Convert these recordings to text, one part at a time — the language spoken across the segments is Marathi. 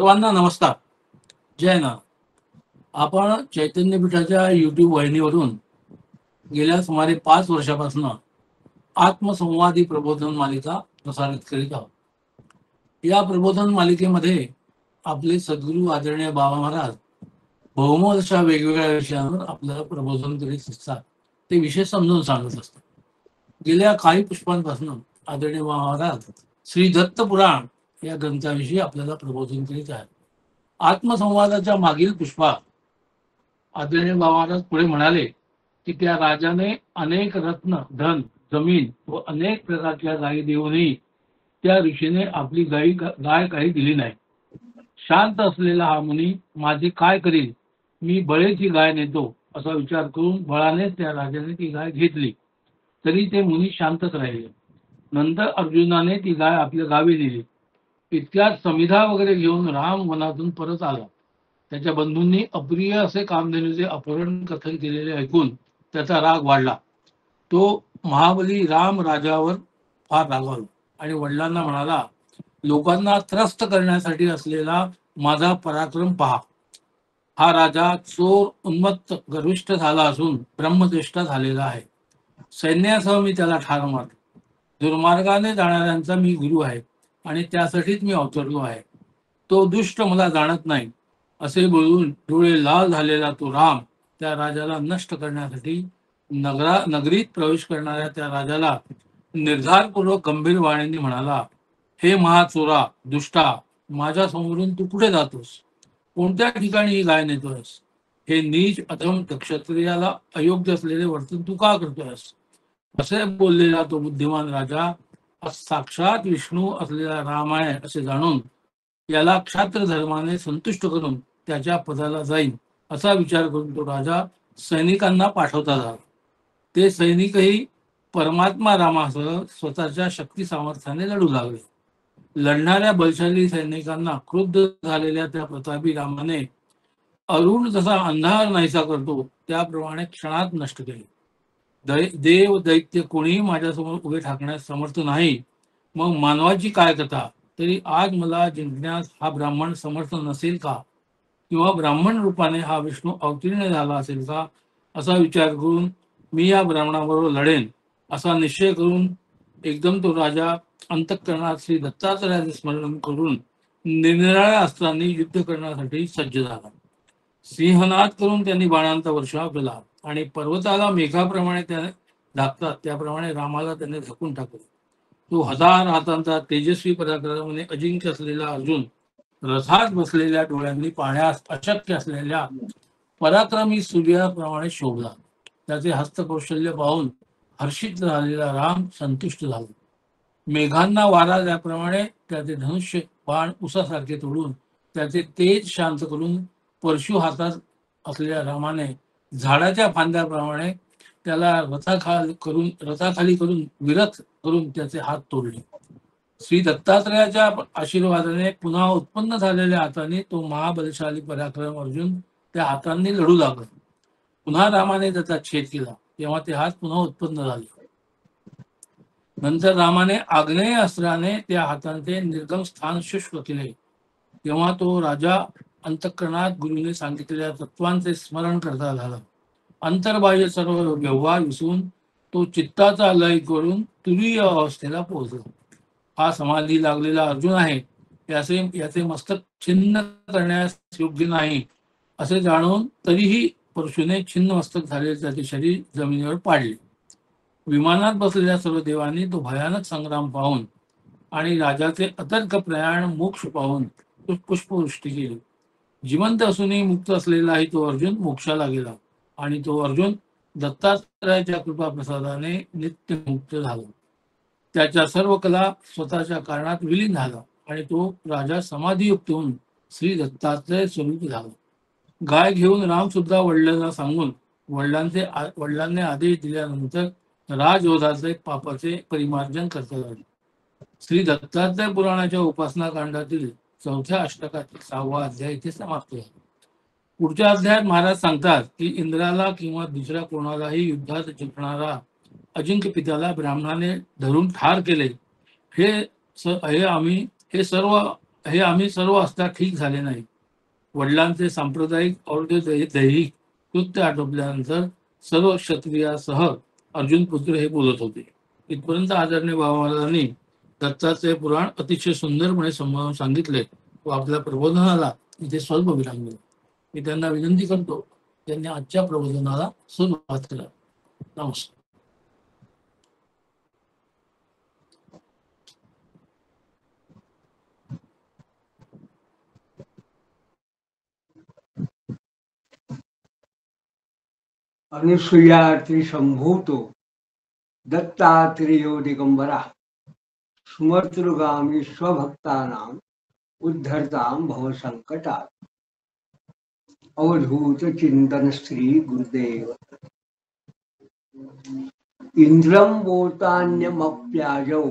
सर्वांना नमस्कार. जय नाथ. आपण चैतन्यपीठाच्या YouTube वाहिनीवरून गेल्या सुमारे 5 वर्षापासून आत्मसंवादी प्रबोधन मालिका प्रसारित करीत आहोत. या प्रबोधन मालिकेमध्ये आपले सद्गुरू आदरणीय बाबा महाराज बहुमोल अशा वेगवेगळ्या विषयांवर आपल्याला प्रबोधन करीत असतात. ते विषय समजून सांगत असतात. गेल्या काही पुष्पांपासून आदरणीय बाबा महाराज श्री दत्त पुराण या ग्रंथाविषयी आपल्याला प्रबोधन करीत आहेत. आत्मसंवादाच्या मागील पुष्पात आदरणीय बाबा महाराज पुढे म्हणाले की त्या राजाने अनेक रत्न, धन, जमीन व अनेक प्रकारच्या गायी देऊनही त्या ऋषीने आपली गाय काही दिली नाही. शांत असलेला हा मुनी माझे काय करील, मी बळेची गाय नेतो असा विचार करून बळाने त्या राजाने ती गाय घेतली. तरी ते मुनी शांतच राहिले. नंतर अर्जुनाने ती गाय आपल्या गावी नेली. इतक्यात समिधा वगैरे घेऊन राम वनातून परत आला. त्याच्या बंधूंनी अप्रिय असे कामधेनूचे अपहरण कथन केलेले ऐकून त्याचा राग वाढला. तो महाबली राम राजावर फार रागावला आणि वडिलांना म्हणाला, लोकांना त्रस्त करण्यासाठी असलेला माझा पराक्रम पहा. हा राजा चोर, उन्मत्त, गर्विष्ठ झाला असून ब्रह्मचेष्टा झालेला आहे. सैन्यासह मी त्याला ठार मारतो. दुर्मार्गाने जाणाऱ्यांचा मी गुरु आहे आणि त्यासाठीच मी अवतरलो आहे. तो दुष्ट मला जाणत नाही असे बोलून डोळे लाल झालेला तो राम त्या राजाला नष्ट करण्यासाठी नगरीत प्रवेश करणाऱ्या त्या राजाला निर्धारपूर्वक गंभीर वाणीने म्हणाला, हे महाचोरा, दुष्टा, माझ्या समोरून तू कुठे जातोस? कोणत्या ठिकाणी ही गाय नेतोयस? हे नीच अधम क्षत्रियाला अयोग्य असलेले वर्तन तू का करतोयस? असे बोललेला तो बुद्धिमान राजा साक्षात विष्णू असलेला राम आहे असे जाणून याला क्षात्र धर्माने संतुष्ट करून त्याच्या पदाला जाईन असा विचार करून तो राजा सैनिकांना पाठवता झाला. ते सैनिकही परमात्मा रामासह स्वतःच्या शक्ती सामर्थ्याने लढू लागले. लढणाऱ्या बलशाली सैनिकांना क्रुद्ध झालेल्या त्या प्रतापी रामाने अरुण जसा अंधार नाहीसा करतो त्याप्रमाणे क्षणात नष्ट केले. देव दैत्य कोणीही माझ्यासमोर उभे ठाकण्यास समर्थ नाही. मग मानवाची काय कथा? तरी आज मला जिंकण्यास हा ब्राह्मण समर्थ नसेल का? किंवा ब्राह्मण रूपाने हा विष्णू अवतीर्ण झाला असेल का? असा विचार करून मी या ब्राह्मणाबरोबर लढेन असा निश्चय करून एकदम तो राजा अंतःकरणात श्री दत्तात्रयाचे स्मरण करून निरनिराळ्या अस्त्रांनी युद्ध करण्यासाठी सज्ज झाला. सिंहनाद करून त्यांनी बाणांचा वर्षाव केला आणि पर्वताला मेघाप्रमाणे त्या झाकतात त्याप्रमाणे रामाला त्याने झाकून टाकले. तो 1000 हातांचा तेजस्वी पराक्रमाने अजिंक्य असलेला अर्जुन रथात बसलेल्या डोळ्यांनी पाहण्यास अशक्य असलेल्या पराक्रमी सूर्याप्रमाणे शोभला. त्याचे हस्तकौशल्य पाहून हर्षित झालेला राम संतुष्ट झाला. मेघांना वारा त्याप्रमाणे त्याचे धनुष्य बाण उसासारखे तोडून त्याचे तेज शांत करून परशु हातात असलेल्या रामाने झाडाच्या फांद्याप्रमाणे त्याला रथाखाली करून विरथ करून त्याचे हात तोडले. श्री दत्तात्रयाच्या आशीर्वादाने पुन्हा उत्पन्न झालेल्या हाताने तो महाबलशाली पराक्रम अर्जुन त्या हातांनी लढू लागला. पुन्हा रामाने त्याचा छेद केला तेव्हा ते हात पुन्हा उत्पन्न झाले. नंतर रामाने आग्नेय अस्त्राने त्या हातांचे निर्गम स्थान शुष्क केले. तेव्हा तो राजा अंतःकरणात गुरुने सांगितलेल्या तत्वांचे स्मरण करता झाला. अंतर्बाह्य सर्व व्यवहार विसरून तो चित्ताचा लय करून तुरीय अवस्थेला पोहोचला. हा समाधी लागलेला अर्जुन आहे, याचे मस्तक छिन्न करण्यास योग्य नाही असे जाणून तरीही परशुने छिन्न मस्तक झालेले त्याचे शरीर जमिनीवर पाडले. विमानात बसलेल्या सर्व देवांनी तो भयानक संग्राम पाहून आणि राजाचे अतर्क प्रयाण मोक्ष पाहून पुष्पवृष्टी केली. जिवंत असूनही मुक्त असलेलाही तो अर्जुन मोक्षाला गेला आणि तो अर्जुन दत्तात्रयाच्या कृपा प्रसादाने नित्य मुक्त झाला. त्याच्या सर्व कला स्वतःच्या कारणात विलीन झाला आणि तो राजा समाधियुक्त होऊन श्री दत्तात्रय स्वरूप झाला. गाय घेऊन राम सुद्धा वडिलांना सांगून वडिलांनी आदेश दिल्यानंतर राजयोधाचे पापाचे परिमार्जन करता झाले. श्री दत्तात्रय पुराणाच्या उपासना कांडातील 4थ्या अष्टकातील 6वा अध्याय इथे समाप्त झाला. पुढच्या अध्यायात महाराज सांगतात की इंद्राला किंवा दुसऱ्या कोणालाही युद्धात जिंकणारा अजिंक्य पित्याला ब्राह्मणाने धरून ठार केले. हे सर्व हे आम्ही सर्व असता ठीक झाले नाही. वडिलांचे सांप्रदायिक और दैहिक कृत्य आटोपल्यानंतर सर्व क्षत्रियासह अर्जुन पुत्र हे बोलत होते. इथपर्यंत आदरणीय बाबांनी दत्ताचे पुराण अतिशय सुंदरपणे समजावून सांगितले व आपल्या प्रबोधनाला इथे स्वल्प विराम दिला. मी त्यांना विनंती करतो त्यांनी आजच्या प्रबोधनाला सुरुवात करा. नमस्कार. अनुसूया त्रिशंभूतो दत्तात्रेयो दिगंबरा स्मर्तृगामी स्वभक्तानां उद्धरतां भवसंकटात्. अवधूत चिंतन श्री गुरुदेव. इंद्रं बोतान्यमप्याजौ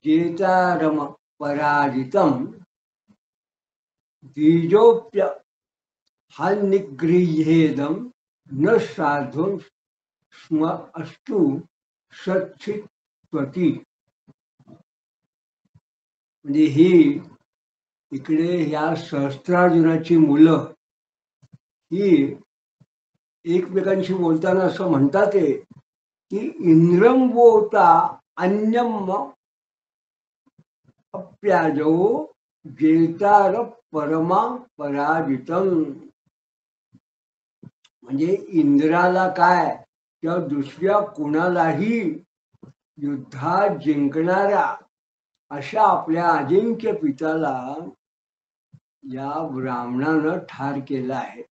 जेतारम पराजितं द्विजोप्य हन्निगृह्येदं न साधुं स्म अस्तु सच्छित्वती. म्हणजे ही इकडे ह्या सहस्त्रार्जुनाची मुलं ही एकमेकांशी बोलताना असं म्हणतात की इंद्रम बोता अन्यम अप्याजो जेतार परमा पराजितम. म्हणजे इंद्राला काय किंवा दुसऱ्या कुणालाही युद्धात जिंकणाऱ्या अशा आपल्या अजिंक्य पिताला या ब्राह्मणानं ठार केलं आहे.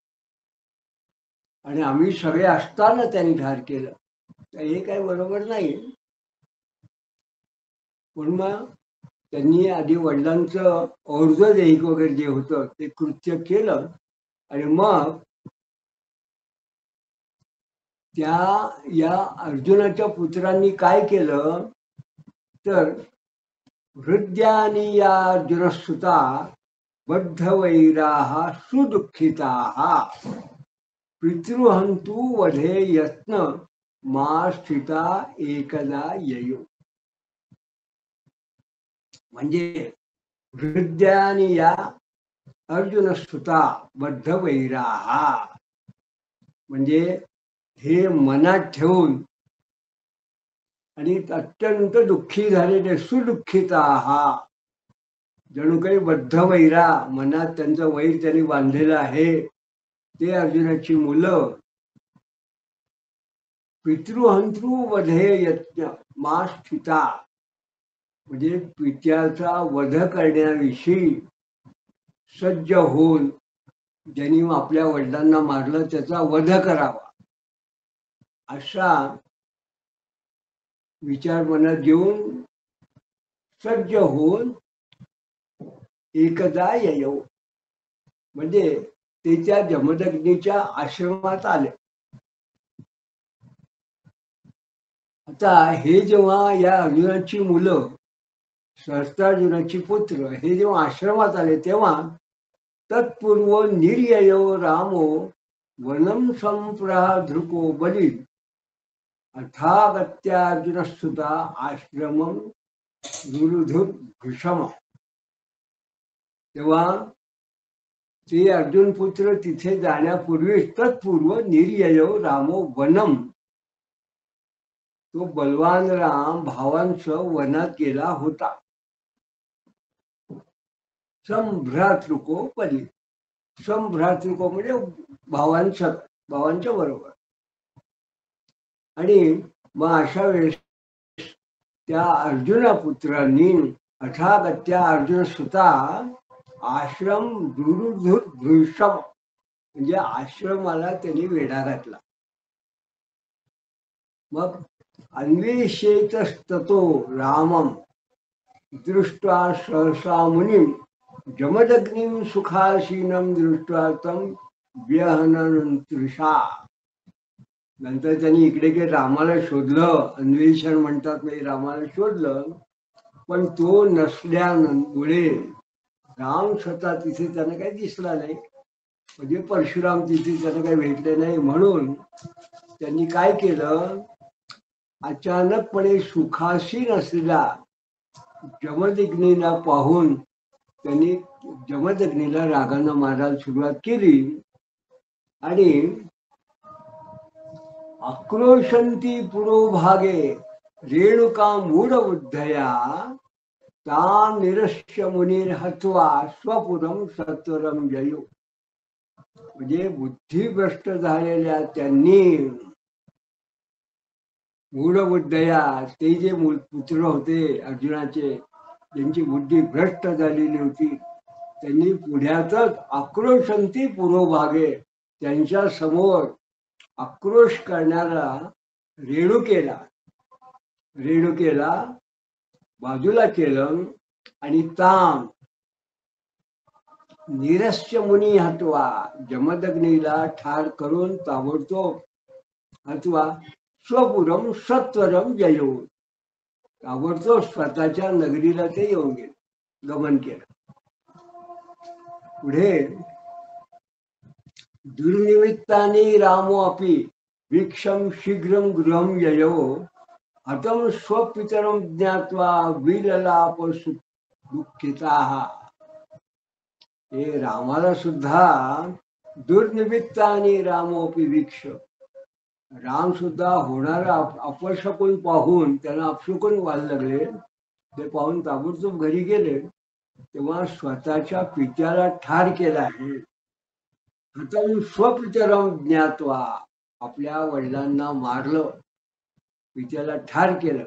आणि आम्ही सगळे असताना त्यांनी ठार केलं, तर हे काही बरोबर नाही. पण मग त्यांनी आधी वडिलांचं और्ज दैहिक वगैरे जे होतं ते कृत्य केलं आणि मग त्या या अर्जुनाच्या पुत्रांनी काय केलं तर हृदयानी या अर्जुनसुता बद्धवैराः सुदुःखिताः पितृहंतु वधे यत्न मा स्थिता एकदा ययो. म्हणजे हृदयानी या अर्जुनसुता बद्धवैराः म्हणजे हे मनात ठेवून आणि अत्यंत दुःखी झालेले सुदुःखिताः, जणू काही बद्ध वैरा मनात त्यांचं वैर त्यांनी बांधलेलं आहे ते अर्जुनाची मुलं पितृहंतृ वधे यज्ञ मा स्थिता म्हणजे पित्याचा वध करण्याविषयी सज्ज होऊन ज्यांनी आपल्या वडिलांना मारलं त्याचा वध करावा असा विचार मनात घेऊन सज्ज होऊन एकदा ययो म्हणजे ते त्या जमदग्नीच्या आश्रमात आले. आता हे जेव्हा या अर्जुनाची मुलं सहस्त्रार्जुनाची पुत्र हे जेव्हा आश्रमात आले तेव्हा तत्पूर्व निर्ययो रामो वनम संप्राधृको बली अथागत्यार्जुनस्तुता आश्रमम गुरुधुर्भृशम. तेव्हा ते अर्जुन पुत्र तिथे जाण्यापूर्वी तत्पूर्व निर्ययो रामो वनम, तो बलवान राम भावांसह वनात गेला होता. संभ्रातृको बली, संभ्रातृको म्हणजे भावांच्या बरोबर. आणि मग अशा वेळेस त्या अर्जुना पुत्रांनी अथागत्या अर्जुन सुता आश्रम दुरुधुर्भृशम म्हणजे आश्रमाला त्यांनी वेढा घातला. मग अन्वेषेतस्ततो रामम दृष्ट्वा सहसा मुनिम जमदग्निं सुखासीनं दृष्ट्वा तं व्यहननतृषा. नंतर त्यांनी इकडे काही रामाला शोधलं, अन्वेषण म्हणतात नाही, रामाला शोधलं पण तो नसल्यामुळे राम स्वतः तिथे त्यांना काही दिसला नाही, म्हणजे परशुराम तिथे त्यांना काही भेटले नाही. म्हणून त्यांनी काय केलं, अचानकपणे सुखासीन असलेला जमदग्नीला पाहून त्यांनी जमदग्नीला रागानं मारायला सुरुवात केली आणि आक्रोशंती पुरोभागे रेणुका मूढ उद्धया ताम निरस्य मुनीर हत्वा स्वपुरम सत्वरम जयो. म्हणजे बुद्धिभ्रष्ट झालेल्या त्यांनी मूढ बुद्धया, ते जे पुत्र होते अर्जुनाचे, त्यांची बुद्धी भ्रष्ट झालेली होती, त्यांनी पुढ्यातच आक्रोशंती पुरोभागे, त्यांच्या समोर आक्रोश करणारा रेणुकेला बाजूला केलं आणि ताम निरस्य मुनी हत्वा, जमदग्नीला ठार करून ताबडतोब हत्वा स्वपुरम सत्वरम जयो, ताबडतोब स्वतःच्या नगरीला ते येऊन गेले, गमन केलं. पुढे दुर्निमित्ताने रामो अपि वीक्षम शीघ्रम गृहम ययो हतम स्वपितरम ज्ञात्वा विललाप दुःखिताः. हे रामाला सुद्धा दुर्निमित्ताने रामोपी वीक्ष, राम सुद्धा होणारा अपशकुन पाहून त्यांना अपशकुन व्हायला लागले. ते पाहून ताबडतोब घरी गेले. तेव्हा स्वतःच्या पित्याला ठार केला आहे. हतम स्वपितरम ज्ञात्वा, आपल्या वडिलांना मारलं, पित्याला ठार केलं,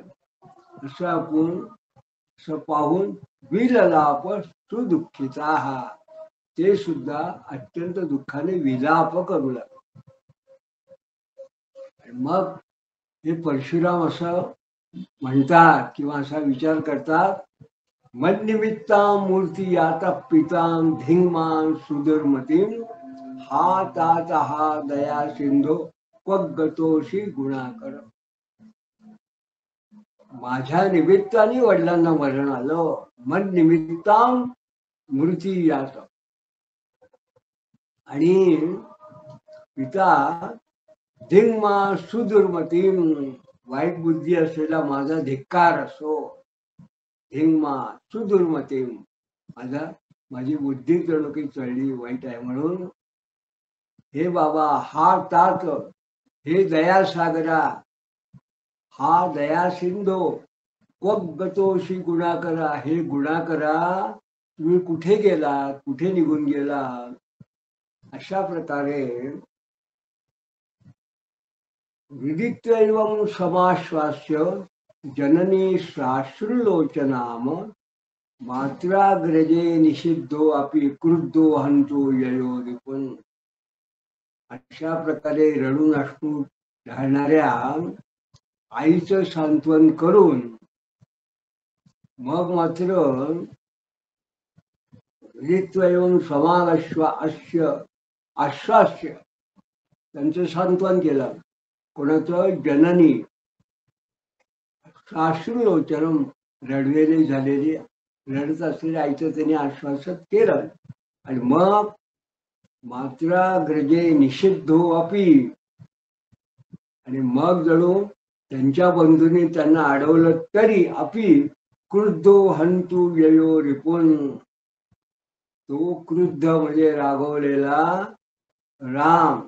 असं आपण असं पाहून विललाप सुदुःखिता, ते सुद्धा अत्यंत दुःखाने विलाप करू लागले. मग हे परशुराम असं म्हणतात किंवा असा विचार करतात, मन्निमित्तां मूर्ती याता पितां धिंगमां सुदुर्मतीं हा तात हा दया सिंधो क्वगतोषी गुणाकर. माझ्या निमित्ताने वडिलांना मरण आलं. मन निमित्तां मृती यात, आणि पिता धिंगमा सुदुर्मती, वाईट बुद्धी असलेला माझा धिक्कार असो. धिंगमा सुदुर्मती, माझी बुद्धी जणू काही चढली, वाईट आहे म्हणून. हे बाबा, हा तात, हे दया सागरा, हा दया सिंधो, क्वगतोषी गुणाकरा, हे गुणाकरा, तुम्ही कुठे गेलात, कुठे निघून गेलात. अशा प्रकारे विदित्वैवं समाश्वास्य जननी साश्रुलोचनाम मात्राग्रजे निषिद्धो अपि क्रुद्धो हंतो ययो रिपुन. अशा प्रकारे रडून अश्रू ढाळणाऱ्या आईचं सांत्वन करून मग मात्र विदित्वैवं समाश्वास्य आश्वास्य, त्यांचं सांत्वन केलं. कोणाचं? जननी साश्रुलोचनम, रडवेली झालेली, रडत असलेल्या आईचं त्यांनी आश्वासन केलं. आणि मग मात्राग्रजे निषिद्धो अपि, आणि मग जणू त्यांच्या बंधूंनी त्यांना अडवलं तरी अपि क्रुद्धो हंतु ययो रिपुन, तो क्रुद्ध म्हणजे रागवलेला राम,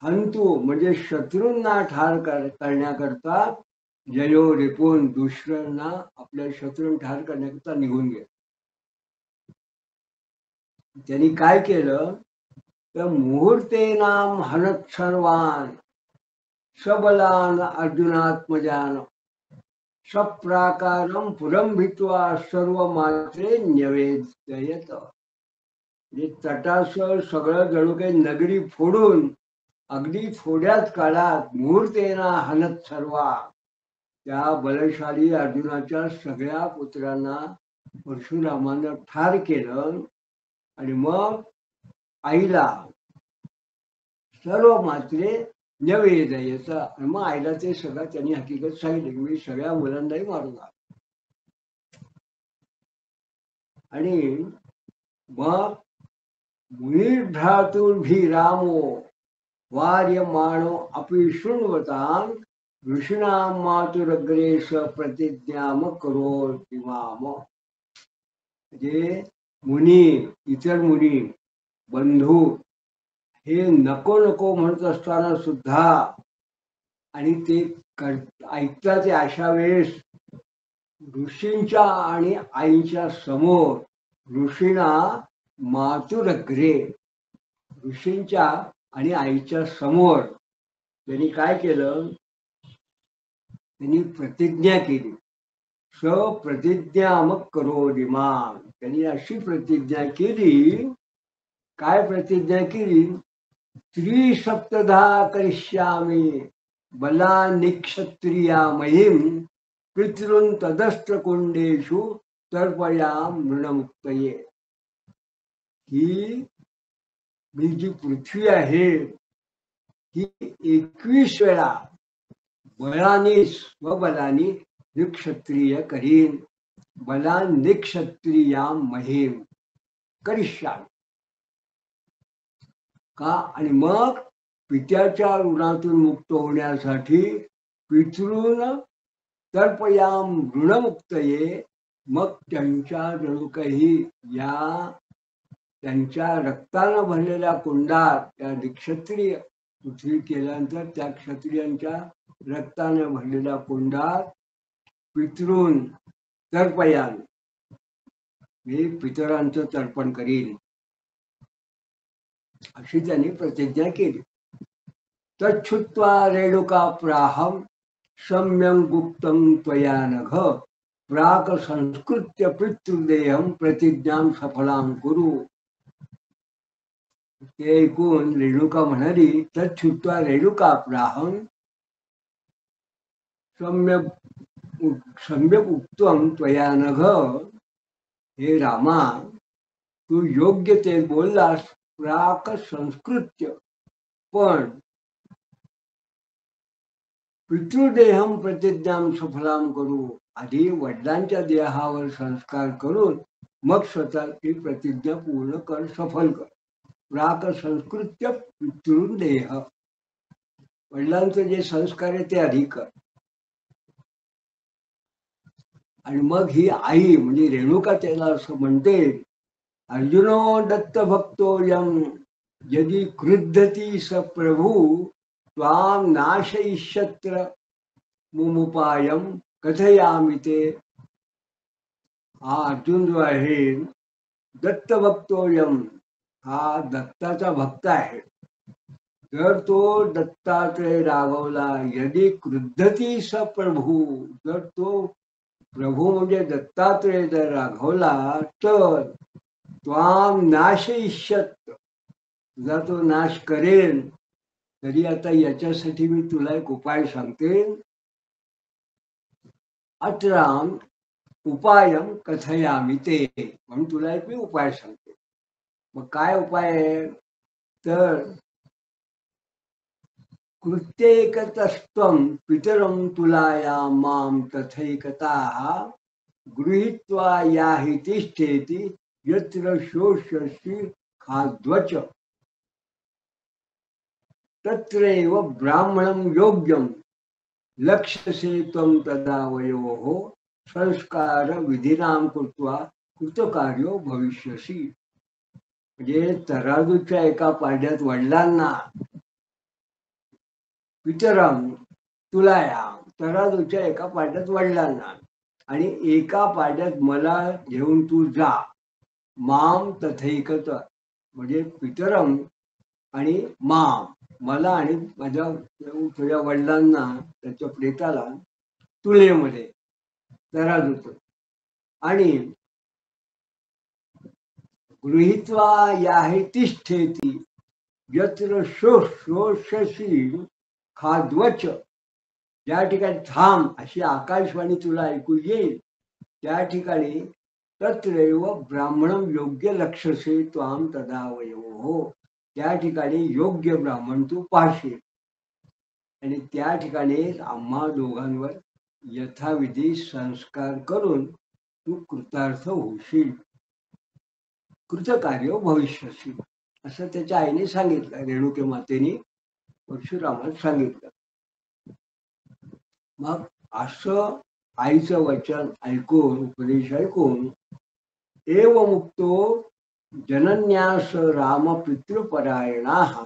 हंतु म्हणजे शत्रूंना ठार करण्याकरता, जयो रिपुन, दुसऱ्यांना आपल्या शत्रूंना ठार करण्याकरता निघून गेला. त्यांनी काय केलं तर मुहूर्तेनाम हनत सर्वान सबलान अर्जुनात्मजान सप्राकारम पुरम भित्वा सर्व मात्रे न्यवेदयत. म्हणजे तटासह सगळं जणू काही नगरी फोडून, अगदी थोड्याच काळात मुहूर्तेना हनत सर्वा, त्या बलशाली अर्जुनाच्या सगळ्या पुत्रांना परशुरामानं ठार केलं. आणि मग आईला सर्व मात्रे न्यवेदयत, आणि मग आईला ते सगळं त्यांनी हकीकत सांगितली की मी सगळ्या मुलांनाही मारून आलो. आणि मग मुनिर्भ्रातुर्भिरामो वार्यमाणो अपि शृण्वतां ऋषीणां मातुरग्रे स प्रतिज्ञाम करोति माम. म्हणजे मुनी, इतर मुनी, बंधू हे नको नको म्हणत असताना सुद्धा आणि ते ऐकतात ते अशा वेळेस ऋषींच्या आणि आईच्या समोर ऋषींना मातुरग्रे, ऋषींच्या आणि आईच्या समोर त्यांनी काय केलं, त्यांनी प्रतिज्ञा केली. सप्रतिज्ञा मग करो दिमाग, त्यांनी अशी प्रतिज्ञा केली. काय प्रतिज्ञा केली? त्रिसप्तधा करिष्यामि बला निक्षत्रिया महिम पितृन तदस्त्र कुंडेषु तर्पयाम मृणमुक्तये. ही मी जी पृथ्वी आहे ही 21 वेळा बळाने स्वबलाने निक्षत्रिय करीन. बला निक्षत्रिया महिम करिष्यामि. का? आणि मग पित्याच्या ऋणातून मुक्त होण्यासाठी पितृन तर्पयाम ऋणमुक्तये, मग त्यांच्या जणू काही या त्यांच्या रक्तानं भरलेल्या कुंडात त्या निक्षत्रिय पृथ्वी केल्यानंतर त्या क्षत्रियांच्या रक्तानं भरलेल्या कुंडात पितृन तर्पयान, मी पितरांचं तर्पण करीन, अशी त्यांनी प्रतिज्ञा केली. तच्छुत्वा रेणुका प्राहम सम्यं गुप्तं त्वया नघ प्राक संस्कृत्य पितृदेहम प्रतिज्ञां सफलां कुरु. ते ऐकून रेणुका म्हणाली, तच्छुत्वा रेणुका प्राहम सम्यक उक्तं त्वया नघ, हे रामा तू योग्य ते बोललास. प्राक संस्कृत्य, पण पितृदेहम प्रतिज्ञां सफलाम करू, आधी वडिलांच्या देहावर संस्कार करून मग स्वतःची प्रतिज्ञा पूर्ण कर, सफल कर. प्राक संस्कृत्य पितृदेह, वडिलांचे जे संस्कार आहे ते आधी कर. आणि मग ही आई म्हणजे रेणुका त्याला असं म्हणते, अर्जुनो दत्त भक्तो यम यदि क्रुद्धती स प्रभु त्वाम नाशयिष्यत्र मुमुपायम कथयामि ते. हा अर्जुन जो आहे दत्त भक्तो यम, हा दत्ताचा भक्त आहे. जर तो दत्तात्रय रागवला, यदि क्रुद्धती स प्रभु, जर तो प्रभू म्हणजे दत्तात्रय जर रागवला तर त्वाम नाशयिष्यत, तुझा तो नाश करेल. तरी आता याच्यासाठी मी तुला एक उपाय सांगते. अत्राम उपायम कथयामि ते, म्हणून तुला एक मी उपाय सांगते. मग काय उपाय आहे तर कृत्येकतस्त्वं पितरं तुलाया माम तथैकताः गृहीत्वा याहि तिष्ठेति यत्र शोष्यसि खाद्वच तत्रैव ब्राह्मणं योग्यं लक्ष्यसे त्वं तदा वयोः संस्कार विधिनां कृत्वा कृतकार्यो भविष्यसि. म्हणजे तराजूच्या एका पाड्यात वडिलांना, पितरम तुलाया, तराजूच्या एका पाड्यात वडिलांना आणि एका पाड्यात मला घेऊन तू जा. माम तथैकत, म्हणजे पितरम आणि माम, मला आणि माझ्या तुझ्या वडिलांना, त्याच्या प्रेताला तुलेमध्ये तराजूत, आणि गृहीत्वा याहि तिष्ठेति यत्र शोष्यसि खाद्वच, ज्या ठिकाणी थांब अशी आकाशवाणी तुला ऐकू येईल त्या ठिकाणी तत्रैव ब्राह्मणं योग्य लक्ष्यसे त्वाम तदा वयोः, त्या ठिकाणी योग्य ब्राह्मण तू पाहशील आणि त्या ठिकाणी आम्हा दोघांवर यथाविधी संस्कार करून तू कृतार्थ होशील, कृतकार्य भविष्यसी, असं त्याच्या आईने सांगितलं. रेणुके मातेने परशुरामाला सांगितलं. मग असं आईचं वचन ऐकून, उपदेश ऐकून एव मुक्तो जनन्यास राम पितृपरायणाः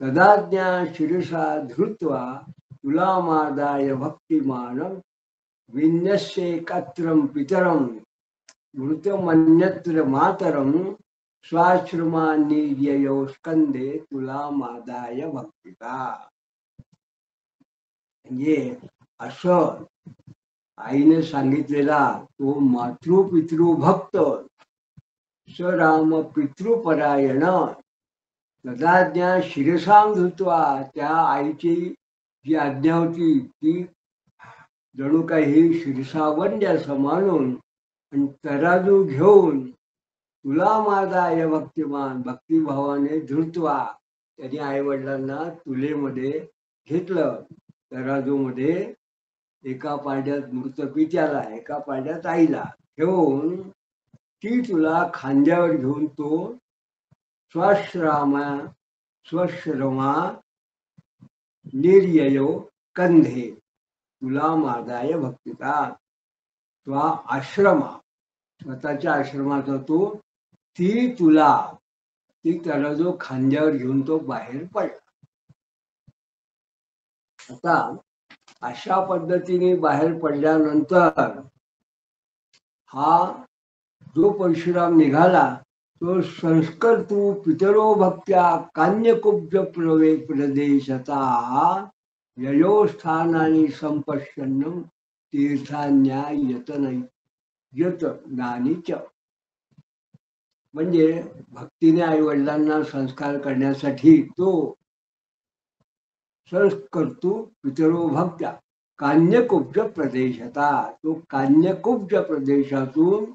तदाज्ञा शिरसा धृत्वा तुलामादाय भक्तिमानं विन्यस्येकत्रं पितरं मृतमन्यत्र मातरं स्वाश्रमान्निर्ययो स्कंदे तुलामादाय भक्तिता. म्हणजे असं आईने सांगितलेला तो मातृपितृभक्त स राम पितृपरायण तदाज्ञा शिरसां धृत्वा, त्या आईची जी आज्ञा होती ती जणू काही शिरसावंड असं मानून आणि तराजू घेऊन तुला मादाय भक्तिमान भक्तिभावाने धृत्वा त्यांनी आई वडिलांना तुलेमध्ये घेतलं. तराजूमध्ये एका पाड्यात मृत पित्याला, एका पाड्यात आईला ठेवून ती तुला खांद्यावर घेऊन तो स्वश्रमा निर्ययो कंधे तुला मादाय भक्तिता. तो आश्रमा स्वतःच्या आश्रमाचा तो ती तुला ती त्याला जो खांद्यावर घेऊन तो बाहेर पडला. आता अशा पद्धतीने बाहेर पडल्यानंतर हा जो परशुराम निघाला तो संस्कर्तू पितरो भक्त्या कान्यकुब्ज प्रदेशता ययोस्थानानी संपश्यन्नम तीर्थान्या यत नानीच. म्हणजे भक्तीने आई वडिलांना संस्कार करण्यासाठी तो संस्कर्तू पितरो भक्त्या कान्यकुब्ज प्रदेशता, तो कान्यकुब्ज प्रदेशातून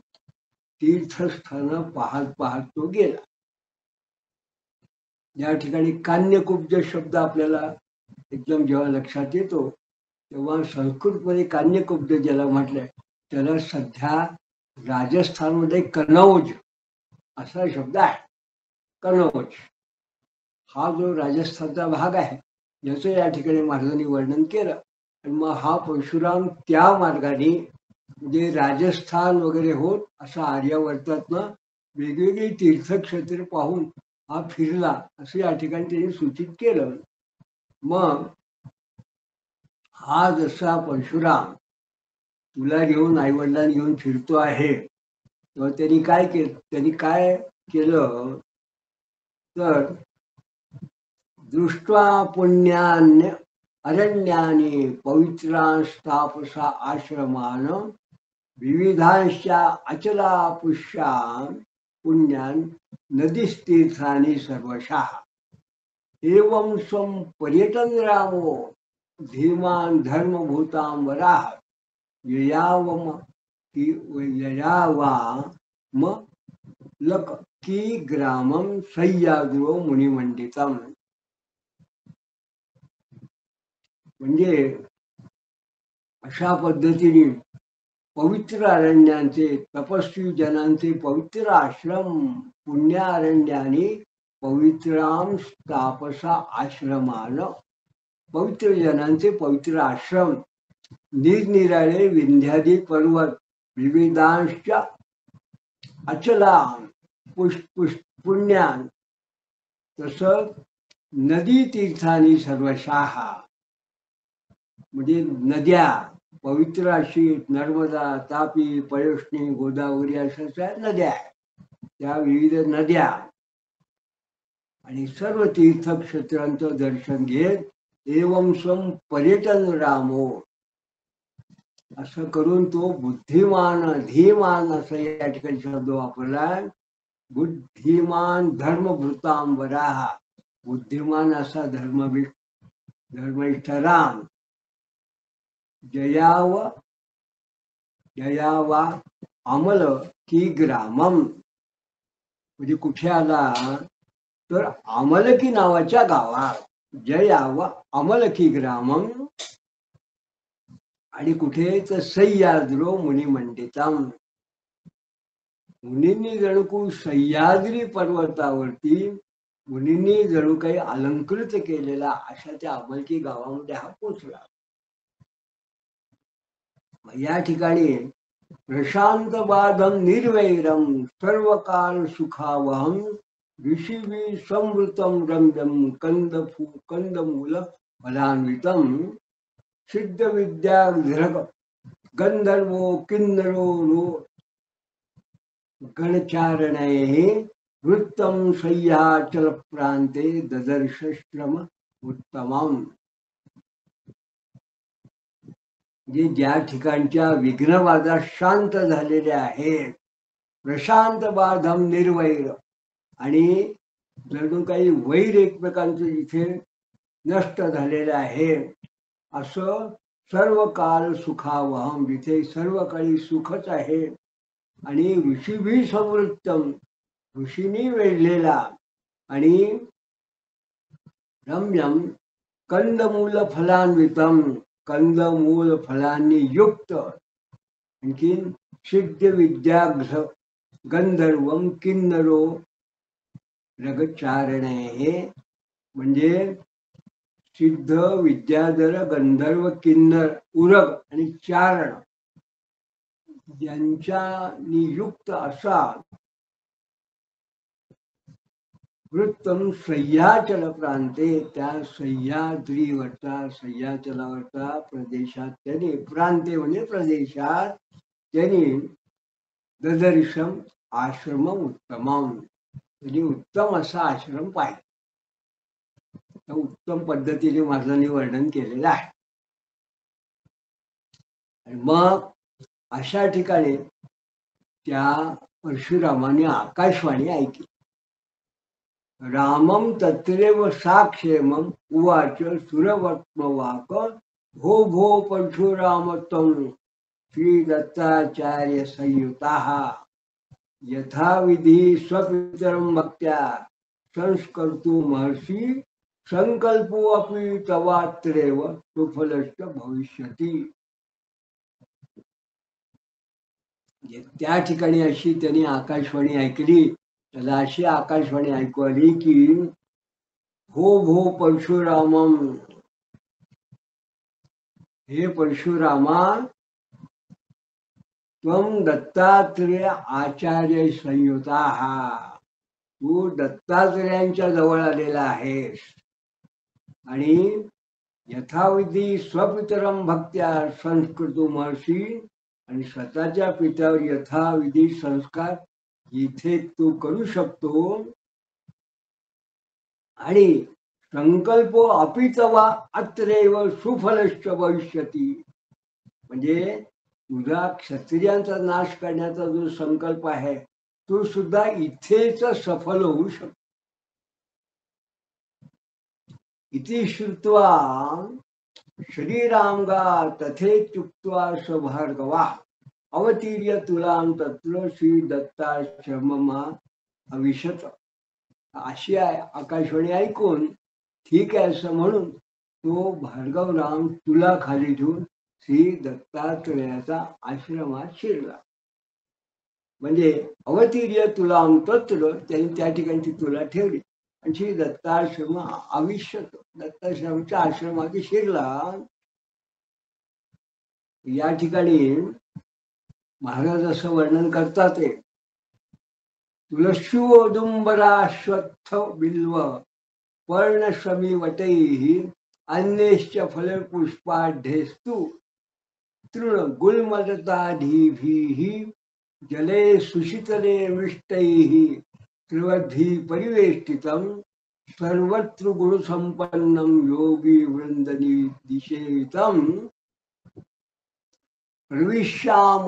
तीर्थस्थान पाहत पाहत तो गेला. या ठिकाणी कान्यकुब्ज शब्द आपल्याला एकदम जेव्हा लक्षात येतो तेव्हा संस्कृतमध्ये कान्यकुब्ज ज्याला म्हटलंय त्याला सध्या राजस्थानमध्ये कनौज असा शब्द आहे. कनौज हा जो राजस्थानचा भाग आहे याचं या ठिकाणी महाराजांनी वर्णन केलं. आणि मग हा परशुराम त्या मार्गाने म्हणजे राजस्थान वगैरे होत असा आर्यावर्तातनं वेगवेगळी तीर्थक्षेत्र पाहून हा फिरला असं या ठिकाणी त्यांनी सूचित केलं. मग हा जसा परशुराम तुला घेऊन आईवडिलांना घेऊन फिरतो आहे तेव्हा त्यांनी काय केलं तर दृष्ट्वा पुण्यान्य अरण्याने पवित्रांस्तापसा आश्रमान विविधांश्या अचला पुष्यां पुण्यान नदीस्तीर्थानि सर्वशः एवं स्वं पर्यटन रामो धीमान धर्मभूतां वराह ययावम ययावाम लक की ग्रामम सह्याद्रो मुनिमंडितम. म्हणजे अशा पद्धतीने पवित्र अरण्यांचे तपस्वी जनांचे पवित्र आश्रम पुण्यारण्याने पवित्राम तापसा आश्रमान, पवित्र जनांचे पवित्र आश्रम निरनिराळे विंध्यादी पर्वत विविधांच्या अचला पुण्यान तसंच नदी तीर्थानी सर्वशाह, म्हणजे नद्या पवित्र अशी नर्मदा तापी पयोष्णी गोदावरी अशा नद्या आहेत. त्या विविध नद्या आणि सर्व तीर्थक्षेत्रांचं दर्शन घेत एवं स्वं पर्यटन रामो असं करून तो बुद्धिमान धीमान असं या ठिकाणी शब्द वापरला. बुद्धिमान धर्मभृतां वराह, बुद्धिमान असा धर्मनिष्ठ राम जयावा अमल की ग्रामम, म्हणजे कुठे आला तर अमलकी नावाच्या गावात जयावा अमलकी ग्रामम. आणि कुठे तर सह्याद्रो मुनिमंडितम, मुनींनी जणू सह्याद्री पर्वतावरती मुनींनी जणू काही अलंकृत केलेला अशा त्या अमलकी गावामध्ये हा पोचला. या ठिकाणी प्रशांत बाधम निर्वैरम सर्वकाल सुखावहम ऋषिवी संवृतम रम्यम कंदमूल फलान्वितम सिद्ध विद्या गंधर्वो किन्नरो गणचारणैः वृत्तम सह्याचल प्रांते ददर्श श्रम उत्तमम. जे ज्या ठिकाणच्या विघ्नबाधा शांत झालेल्या आहेत, प्रशांत बाधम निर्वैर, आणि जणू काही वैर एकमेकांचं इथे नष्ट झालेलं आहे, असं सर्व काल सुखावहम, जिथे सर्व काळी सुखच आहे. आणि ऋषीभी संवृत्तम, ऋषींनी वेढलेला, आणि रम्यम कंदमूल फलान्वितम, कंदमूल फलांनी युक्त, आणखीन सिद्ध विद्याघ्र गंधर्वम किन्नरो रगचारणे, म्हणजे सिद्ध विद्याधर गंधर्व किन्नर उरग आणि चारण यांच्या नियुक्त असा वृत्तम सह्याचल प्रांते, त्या सह्याद्रीवरचा सह्याचलावरचा प्रदेशात त्यांनी, प्रांते म्हणजे प्रदेशात त्यांनी ददर्शम आश्रम उत्तमम, त्यांनी उत्तम असा आश्रम पाहिला. उत्तम पद्धतीने महाराजांनी वर्णन केलेलं आहे. आणि मग अशा ठिकाणी त्या परशुरामाने आकाशवाणी ऐकली. रामम तत्रेव साक्षेमम उवाच सुरवत्मवाक भो भो परशुराम तम श्री दत्ताचार्य संयुताः यथाविधी स्वपितरं भक्त्या संस्कर्तु महर्षी संकल्पो अपि तवात्रेव सुफलश्च भविष्यति. त्या ठिकाणी अशी त्यांनी आकाशवाणी ऐकली. त्याला अशी आकाशवाणी ऐकू आली की हो भो परशुरामम, हे परशुरामा, त्वं दत्तात्रेय आचार्य संयुताः, तू दत्तात्रेयांच्या जवळ आलेला आहेस, आणि यथाविधी स्वपितरम भक्त्या संस्कृतो महर्षी, आणि स्वतःच्या पित्यावर यथाविधी संस्कार इथे तू करू शकतो, आणि संकल्पो अपितवा अत्रैव सुफलश्च भविष्यति, म्हणजे तुझा क्षत्रियांचा नाश करण्याचा जो संकल्प आहे तो सुद्धा इथेच सफल होऊ शकतो. इति श्रुत्वा श्रीरामगा तथेत्युक्त्वा स भार्गवा अवतीर्य तुलां तत्र श्री दत्ताश्रममा अविशत. अशी आकाशवाणी ऐकून ठीक आहे असं म्हणून तो भार्गवराम तुला खाली ठेवून श्री दत्तात्रेयाचा आश्रमात शिरला. म्हणजे अवतीर्य तुलां तत्र, त्यांनी त्या ठिकाणी ती तुला ठेवली आणि श्री दत्ताश्रम अविष्यत, दत्ताश्रमाच्या आश्रमात शिरला. या ठिकाणी महाराज असं वर्णन करतात, तुलसी औदुंबराश्वत्थ बिल्व पर्णशमी वटैः अन्यश्च फलपुष्पाढ्यस्तु तृण गुल्मलताधिभिः जले सुशीतले मिष्टैः त्रिवद्भिः परिवेष्टितं सर्वत्र गुणसम्पन्नं योगी वृन्दनी दिशेतं प्रविश्याम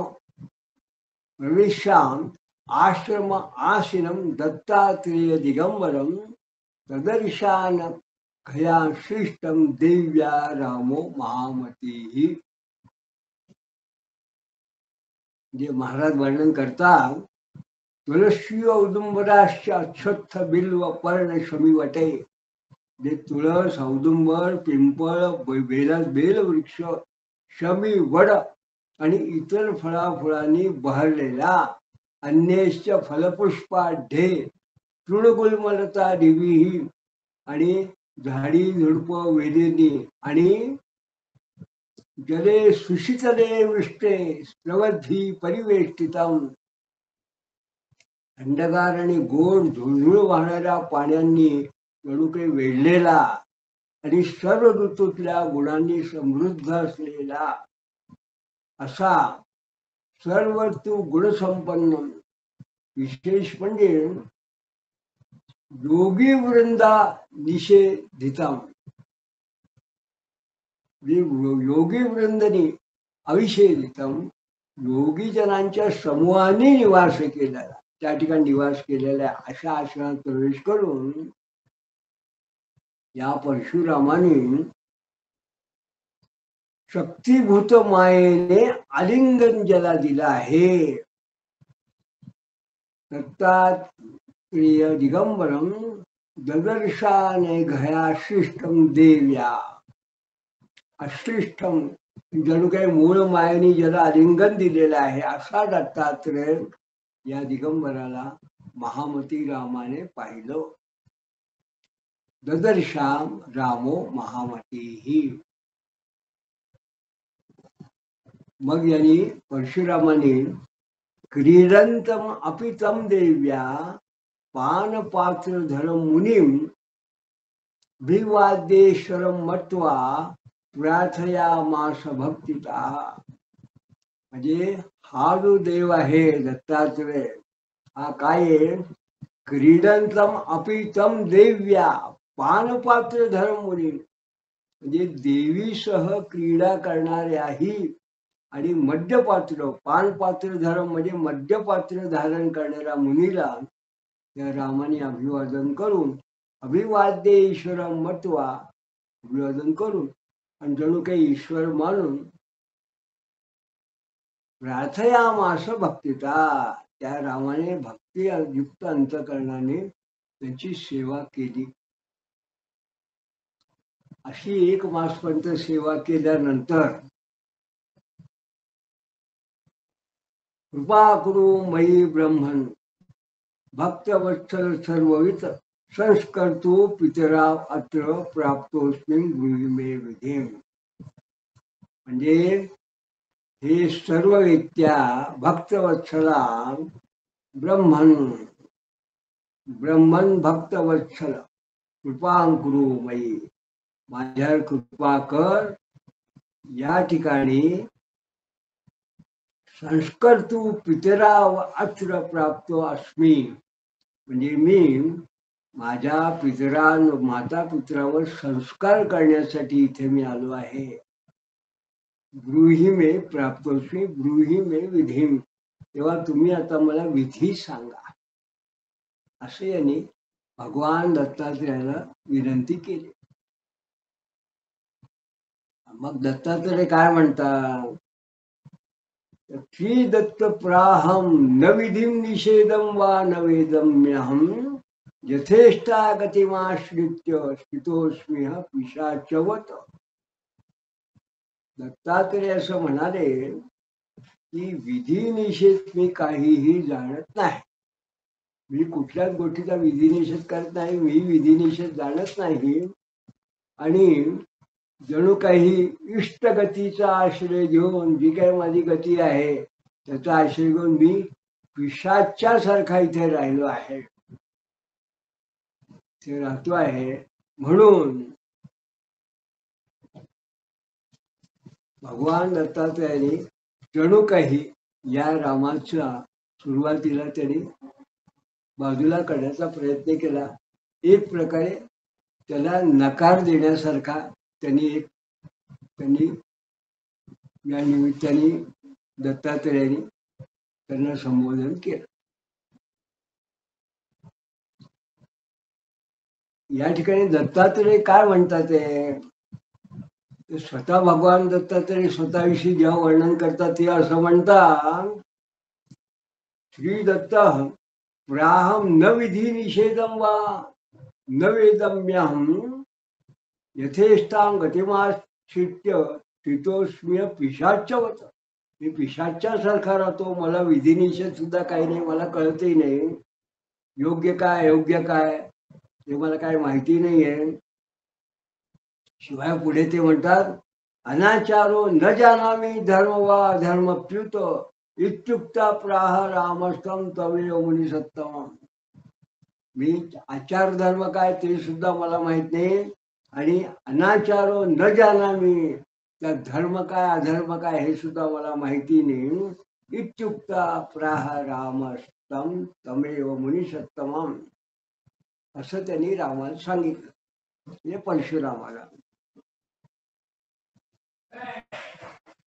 आश्रम आसीनं दत्तात्रेय दिगंबरं तदर्शान खया श्रेष्ठं देव्या रामो महामती. जे महाराज वर्णन करतात, तुलसी औदुंबराश्च अश्वत्थ बिल्व पर्ण शमी वटे, जे तुळस औदुंबर पिंपळ बेल वृक्ष शमी वड आणि इतर फळाफुळांनी बहरलेला, अन्यश्च फलपुष्पाढ्ये तृणगुल्मलता दिवीही, आणि झाडी झुडप वेलींनी आणि जले सुशीतले वृष्टे प्रवद्धी परिवेष्टितम. थंडगार आणि गोड झुळझुळ वाहणाऱ्या पाण्याने जणू काही वेढलेला आणि सर्व ऋतूतल्या गुणांनी समृद्ध असलेला असा सर्व तू गुणसंपन्न, विशेष म्हणजे योगी वृंदा निषेधितम. योगी वृंदनी अविषेदितम, योगी जनांच्या समूहाने निवास केलेला, त्या ठिकाणी निवास केलेल्या अशा आश्रमात प्रवेश करून या परशुरामाने शक्तीभूत मायेने आलिंगन ज्याला दिलं आहे. दत्तात्रेय दिगंबरम ददर्शाने घयाश्लिष्टम देव्या. अश्लिष्टम जणू काही मूळ मायेने ज्याला आलिंगन दिलेलं आहे असा दत्तात्रेय या दिगंबराला महामती रामाने पाहिलं. ददर्शाम रामो महामतीही. मग यांनी परशुरामाने क्रीडंतम अपितम देव्या पानपात्र धरम मुनीम भिवाद्येश्वरम मत्वा प्रार्थयामास भक्तिता. म्हणजे हा जो देव आहे दत्तात्रेय हा काय आहे? क्रीडंतम अपितम देव्या पानपात्र धर्म मुनी, म्हणजे देवीसह क्रीडा करणाऱ्याही आणि मद्यपात्र, पानपात्र धर्म म्हणजे मद्यपात्र धारण करणाऱ्या मुनीला त्या रामाने अभिवादन करून अभिवाद्य ईश्वर मत्वा, अभिवादन करून आणि जणू काही ईश्वर मानून प्रार्थयामास भक्तिता, त्या रामाने भक्ती युक्त अंतकरणाने त्यांची सेवा केली. अशी 1 मासपर्यंत सेवा केल्यानंतर कृपा करू मयी ब्रह्मन भक्तवत्सल सर्ववित संस्कर्तू पितरा अत्र प्राप्तोस्मी गृही मे विधेम. म्हणजे हे सर्व व्यक्त्या भक्तवत्सला ब्रह्मन, ब्रह्मन भक्तवत्सल कृपांकुरु मयी, माझ्यावर कृपा कर. या ठिकाणी संस्कर्तू पितरा अत्र प्राप्तो अस्मी, म्हणजे मी माझ्या माता पितरावर संस्कार करण्यासाठी इथे मी आलो आहे. गृही मे प्राप्तोस्मी गृही मे विधीम, तेव्हा तुम्ही आता मला विधी सांगा, असे यांनी भगवान दत्तात्रेयाला विनंती केली. मग दत्तात्रेय काय म्हणतात? श्री दत्त प्राहम न विधिम निषेधम वा न वेदम्यहम यथेष्टा गतिमाश्रित्य स्थितोस्मी पिशाचवत. दत्तात्रेय असं म्हणाले की विधी निषेध मी काहीही जाणत नाही, मी कुठल्याच गोष्टीचा विधी निषेध करत नाही, मी विधी निषेध जाणत नाही. आणि जणू काही इष्टगतीचा आश्रय घेऊन, जी काही माझी गती आहे त्याचा आश्रय घेऊन मी पिशाच्या सारखा इथे राहिलो आहे, ते राहतो आहे. म्हणून भगवान दत्तात्रेयाने जणू काही या रामाच्या सुरुवातीला त्यांनी बाजूला करण्याचा प्रयत्न केला. एक प्रकारे त्याला नकार देण्यासारखा त्यांनी या निमित्ताने दत्तात्रेयाने त्यांना संबोधन केलं. या ठिकाणी दत्तात्रेय काय म्हणतात ते स्वतः भगवान दत्तात्रेय स्वतःविषयी जेव्हा वर्णन करतात ते असं म्हणतात, श्री दत्त प्राहम न विधी निषेधम वा न वेदम्यहम यथेष्टां गतिमाश्रित्य स्थितोस्मी पिशाचवत. मी पिशाच्यासारखा राहतो, मला विधी निषेध सुद्धा काही नाही, मला कळतही नाही योग्य काय अयोग्य काय हे मला काय माहिती नाहीये. शिवाय पुढे ते म्हणतात अनाचारो न जानामि धर्म वा धर्मप्युत इत्युक्ता प्राह रामस्तम तवेव मुनी सत्तम. मी आचार धर्म काय ते सुद्धा मला माहित नाही, आणि अनाचारो न जानामि, त्या धर्म काय अधर्म काय हे सुद्धा मला माहिती नाही. इत्युक्ता प्राह रामस्तम तमेव मुनी सत्तमम, असं त्यांनी रामाला सांगितलं, म्हणजे परशुरामाला.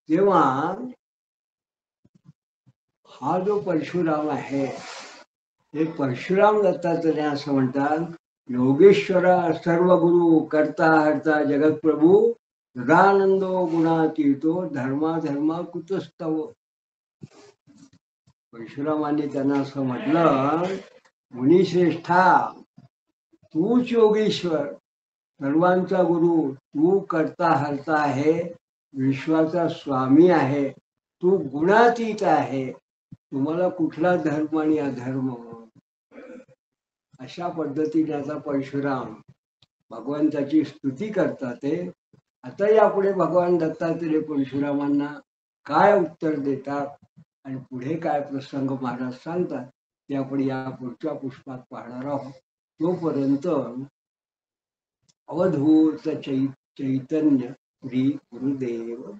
तेव्हा हा जो परशुराम आहे, हे परशुराम दत्तात्रय असं म्हणतात. योगेश्वर सर्व गुरु करता हरता जगतप्रभू सदानंदो गुणातीतो धर्मा कुतस्तव. परशुरामाने त्यांना असं म्हटलं, मुनिश्रेष्ठा, तूच योगेश्वर, सर्वांचा गुरु, तू करता हरता आहे, विश्वाचा स्वामी आहे, तू गुणातीत आहे, तुम्हाला कुठला धर्म आणि अधर्म. अशा पद्धतीने आता परशुराम भगवंताची स्तुती करतात. आता यापुढे भगवान दत्तात्रय परशुरामांना काय उत्तर देतात आणि पुढे काय प्रसंग महाराज सांगतात ते आपण या पुढच्या पुष्पात पाहणार आहोत. तोपर्यंत अवधूत चैतन्य श्री गुरुदेव.